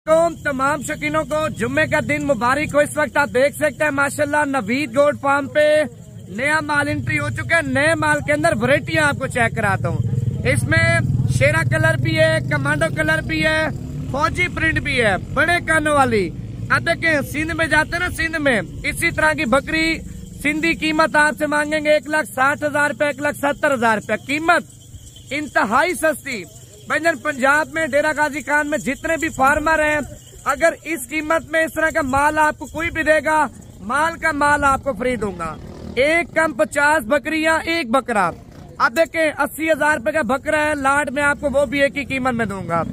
तमाम शौकीनों को जुम्मे का दिन मुबारक हो। इस वक्त आप देख सकते हैं माशाल्लाह नवीद गोट फार्म पे नया माल एंट्री हो चुका है। नए माल के अंदर वैरायटियां आपको चेक कराता हूँ। इसमें शेरा कलर भी है, कमांडो कलर भी है, फौजी प्रिंट भी है, बड़े कानों वाली। अब देखें सिंध में जाते हैं ना, सिंध में इसी तरह की बकरी सिंधी कीमत आपसे मांगेंगे 1,60,000 रुपए, 1,70,000 रुपए। कीमत इंतहाई सस्ती। भंजन पंजाब में डेरा गाजी खान में जितने भी फार्मर हैं, अगर इस कीमत में इस तरह का माल आपको कोई भी देगा, माल का माल आपको फ्री दूंगा। एक कम 50 बकरियां, एक बकरा। अब देखें 80,000 रुपए का बकरा है, लाट में आपको वो भी एक ही कीमत में दूंगा।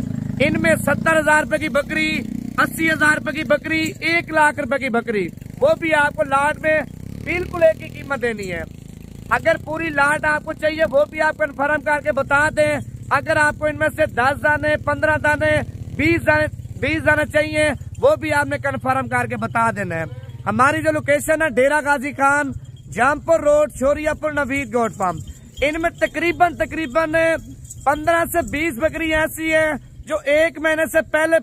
इनमें 70,000 रुपए की बकरी, 80,000 रुपए की बकरी, 1,00,000 रुपए की बकरी, वो भी आपको लाट में बिल्कुल एक ही कीमत देनी है। अगर पूरी लाट आपको चाहिए वो भी आप कन्फर्म करके बता दें। अगर आपको इनमें से 10 दाने, 15 दाने, 20 दाने चाहिए, वो भी आपने कन्फर्म करके बता देना है। हमारी जो लोकेशन है Dera Ghazi Khan, Jampur road, Shoriapur, Naveed goat farm. इनमें तकरीबन 15 से 20 बकरी ऐसी है जो 1 महीने से पहले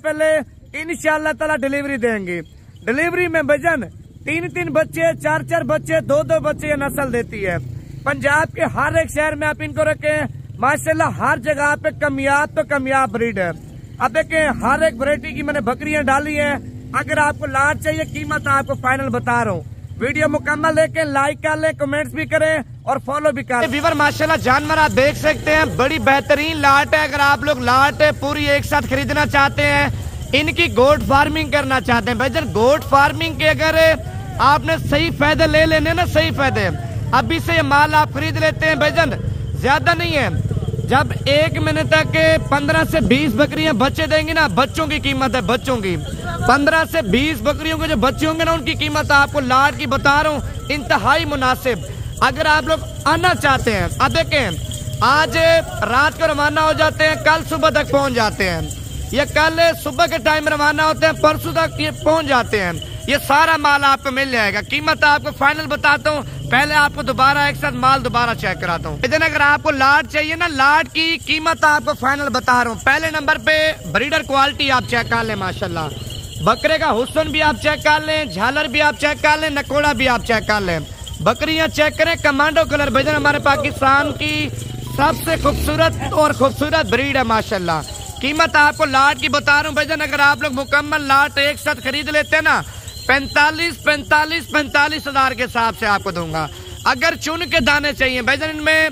इंशाअल्लाह ताला डिलीवरी देंगी। डिलीवरी में भजन 3 बच्चे, 4 बच्चे, 2 बच्चे ये नस्ल देती है। पंजाब के हर एक शहर में आप इनको रखें, माशाल्लाह हर जगह पे कमियाब तो कमियाब ब्रीड है। अब देखें हर एक वैरायटी की मैंने बकरियां डाली है। अगर आपको लाट चाहिए, कीमत आपको फाइनल बता रहा हूँ। वीडियो मुकम्मल देखें, लाइक कर लें, कमेंट्स भी करें और फॉलो भी करें। व्यूअर माशाल्लाह जानवर आप देख सकते हैं, बड़ी बेहतरीन लाट है। अगर आप लोग लाट पूरी एक साथ खरीदना चाहते हैं, इनकी गोट फार्मिंग करना चाहते हैं, भाईजान गोट फार्मिंग के अगर आपने सही फायदे ले लेने ना, सही फायदे अभी से ये माल आप खरीद लेते हैं भाईजान, ज्यादा नहीं है। जब 1 महीने तक 15 से 20 बकरियां बच्चे देंगी ना, बच्चों की कीमत है, बच्चों की 15 से 20 बकरियों के जो बच्चे होंगे ना, उनकी कीमत आपको लाट की बता रहा हूँ, इंतहाई मुनासिब। अगर आप लोग आना चाहते हैं, अब देखें आज रात को रवाना हो जाते हैं, कल सुबह तक पहुंच जाते हैं, या कल सुबह के टाइम रवाना होते हैं, परसों तक ये पहुंच जाते हैं। ये सारा माल आपको मिल जाएगा। कीमत आपको फाइनल बताता हूँ, पहले आपको दोबारा एक साथ माल दोबारा चेक कराता हूँ। इधर अगर आपको लाट चाहिए ना, लाट की कीमत आपको फाइनल बता रहा हूँ। पहले नंबर पे ब्रीडर क्वालिटी आप चेक कर लें, माशाल्लाह बकरे का हुस्न भी आप चेक कर लें, झालर भी आप चेक कर लें, नकोड़ा भी आप चेक कर लें। बकरियां चेक करें, कमांडो कलर भजन हमारे पाकिस्तान की सबसे खूबसूरत ब्रीड है माशाल्लाह। कीमत आपको लाट की बता रहा हूँ भजन, अगर आप लोग मुकम्मल लाट एक साथ खरीद लेते हैं ना, 45,000 के हिसाब से आपको दूंगा। अगर चुन के दाने चाहिए भजन, इनमें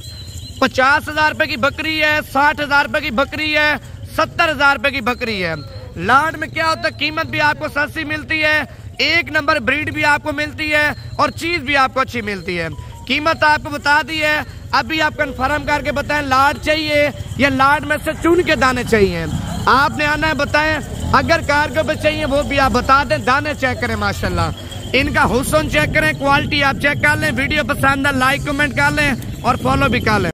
50,000 रुपए की बकरी है, 60,000 रुपए की बकरी है, 70,000 रुपए की बकरी है। लाट में क्या होता है, कीमत भी आपको सस्ती मिलती है, एक नंबर ब्रीड भी आपको मिलती है और चीज भी आपको अच्छी मिलती है। कीमत आपको बता दी है, अभी आप कंफर्म करके बताएं लाट चाहिए या लाट में से चुन के दाने चाहिए। आपने आना है, बताएं। अगर कार्गो पे चाहिए वो भी आप बता दें। दाने चेक करें माशाल्लाह, इनका हुस्न चेक करें, क्वालिटी आप चेक कर लें। वीडियो पसंद है लाइक कमेंट कर लें और फॉलो भी कर लें।